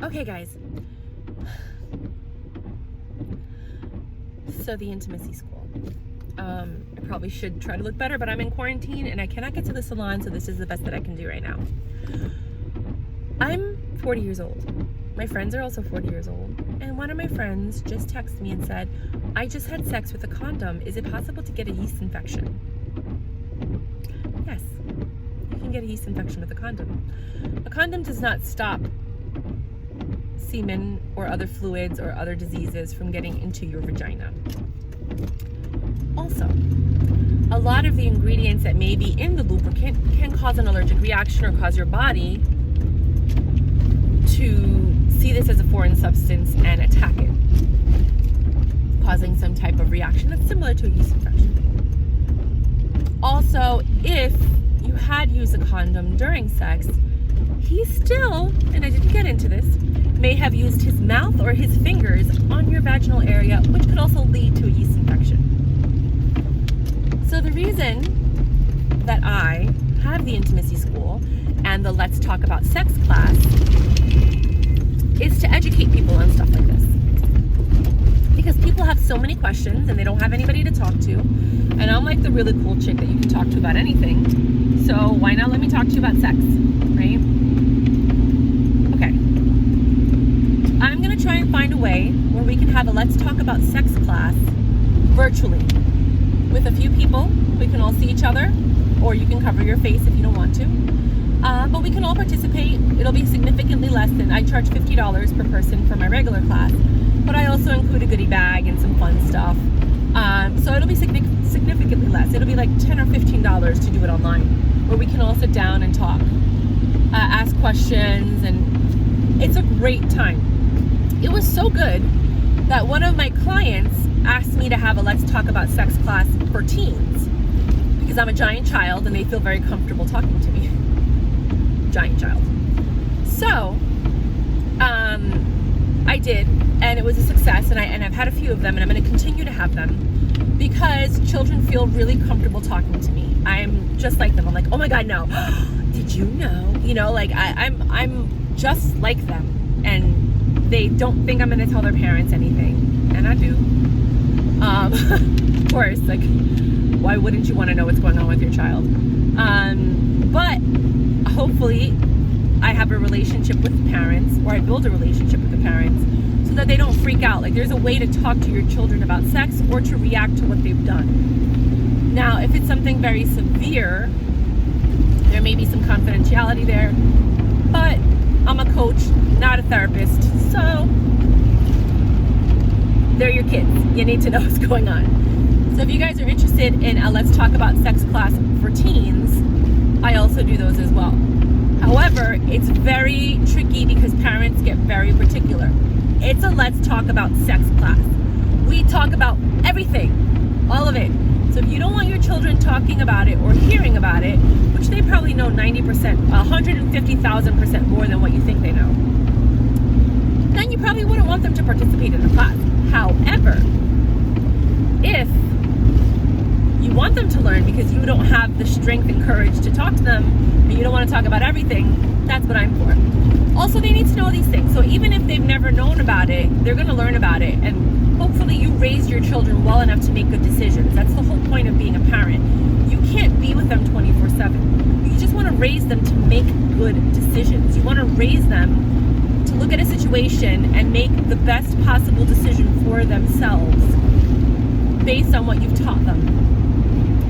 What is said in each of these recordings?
Okay, guys. So the intimacy school. I probably should try to look better, but I'm in quarantine and I cannot get to the salon, so this is the best that I can do right now. I'm 40 years old. My friends are also 40 years old. And one of my friends just texted me and said, I just had sex with a condom. Is it possible to get a yeast infection? Yes, you can get a yeast infection with a condom. A condom does not stop semen or other fluids or other diseases from getting into your vagina. Also, a lot of the ingredients that may be in the lubricant can cause an allergic reaction or cause your body to see this as a foreign substance and attack it, causing some type of reaction that's similar to a yeast infection. Also, if you had used a condom during sex, he still, and I didn't get into this, may have used his mouth or his fingers on your vaginal area, which could also lead to a yeast infection. So the reason that I have the intimacy school and the Let's Talk About Sex class is to educate people on stuff like this. Because people have so many questions and they don't have anybody to talk to. And I'm like the really cool chick that you can talk to about anything. So why not let me talk to you about sex, right? Okay. I'm gonna try and find a way where we can have a Let's Talk About Sex class virtually with a few people. We can all see each other, or you can cover your face if you don't want to. But we can all participate. It'll be significantly less than, I charge $50 per person for my regular class, but I also include a goodie bag and some fun stuff. So it'll be significantly less. It'll be like $10 or $15 to do it online, where we can all sit down and talk, ask questions, and it's a great time. It was so good that one of my clients asked me to have a Let's Talk About Sex class for teens, because I'm a giant child and they feel very comfortable talking to me. Giant child. So, I did, and it was a success, and I've had a few of them, and I'm going to continue to have them because children feel really comfortable talking to me. I'm just like them. I'm like, oh my God, no. Did you know? You know, like I'm just like them, and they don't think I'm going to tell their parents anything, and I do. Of course, like, why wouldn't you want to know what's going on with your child? But hopefully I have a relationship with the parents, or I build a relationship with the parents, so that they don't freak out. Like, there's a way to talk to your children about sex or to react to what they've done. Now, if it's something very severe, there may be some confidentiality there, but I'm a coach, not a therapist, so they're your kids. You need to know what's going on. So if you guys are interested in a Let's Talk About Sex class for teens, I also do those as well. However, it's very tricky because parents get very particular. It's a Let's Talk About Sex class. We talk about everything, all of it. So if you don't want your children talking about it or hearing about it, which they probably know 90%, 150,000% more than what you think they know, then you probably wouldn't want them to participate in the class. However, if you want them to learn because you don't have the strength and courage to talk to them, and you don't want to talk about everything, that's what I'm for. Also, they need to know these things. So even if they've never known about it, they're going to learn about it. And hopefully you raise your children well enough to make good decisions. That's the whole point of being a parent. You can't be with them 24/7. You just want to raise them to make good decisions. You want to raise them to look at a situation and make the best possible decision for themselves based on what you've taught them.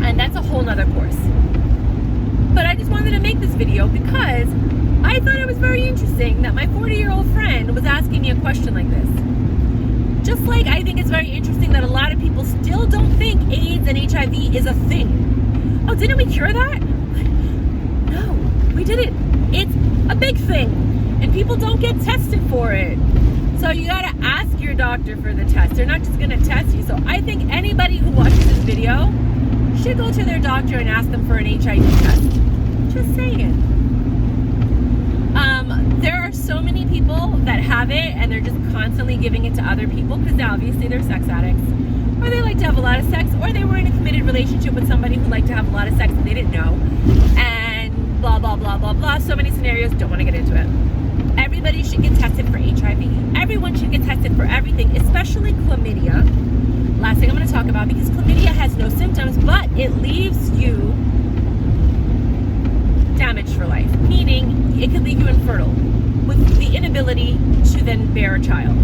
And that's a whole nother course. But I just wanted to make this video because I thought it was very interesting that my 40-year-old friend was asking me a question like this. Just like I think it's very interesting that a lot of people still don't think AIDS and HIV is a thing. Oh, didn't we cure that? No, we didn't. It's a big thing, and people don't get tested for it. So you gotta ask your doctor for the test. They're not just gonna test you. So I think anybody who watches this video should go to their doctor and ask them for an HIV test. Just saying. There are so many people that have it and they're just constantly giving it to other people because obviously they're sex addicts, or they like to have a lot of sex, or they were in a committed relationship with somebody who liked to have a lot of sex and they didn't know, and blah blah blah blah blah. So many scenarios, don't want to get into it. Everybody should get tested for especially chlamydia. Last thing I'm going to talk about, because chlamydia has no symptoms, but it leaves you damaged for life, meaning it could leave you infertile with the inability to then bear a child.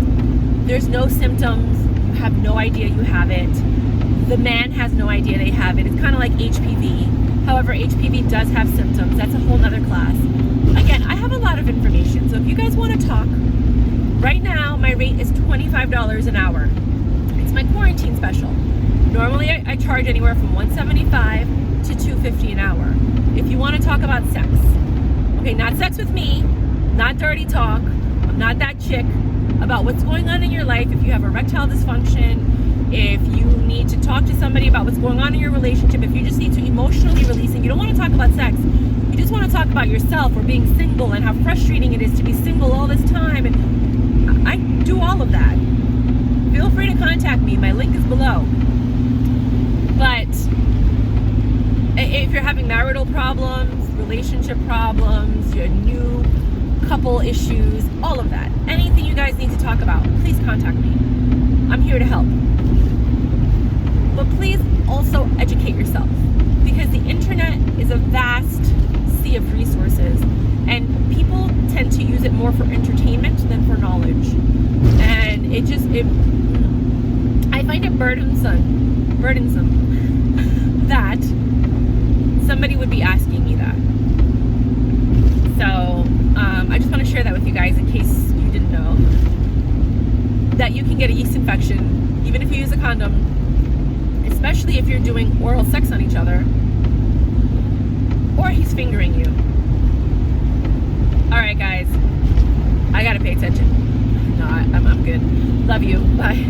There's no symptoms, you have no idea you have it. The man has no idea they have it. It's kind of like HPV. However, HPV does have symptoms. That's a whole nother class. Again, I have a lot of information, so if you guys want to talk, right now my rate is $25 an hour. It's my quarantine special. Normally I charge anywhere from $175 to $250 an hour. If you want to talk about sex, okay, not sex with me, not dirty talk, I'm not that chick, about what's going on in your life, if you have erectile dysfunction, if you need to talk to somebody about what's going on in your relationship, if you just need to emotionally release and you don't want to talk about sex, you just want to talk about yourself or being single and how frustrating it is to be single all this time, and I do all of that. Feel free to contact me. My link is below. But if you're having marital problems, relationship problems, your new couple issues, all of that, anything you guys need to talk about, please contact me. I'm here to help. But please also educate yourself, because the internet is a vast sea of resources and people tend to use it more for entertainment than for knowledge. And I find it burdensome that somebody would be asking me that. So I just want to share that with you guys in case you didn't know that you can get a yeast infection even if you use a condom, especially if you're doing oral sex on each other or he's fingering you. All right, guys, I gotta pay attention. No, I'm good. Love you. Bye.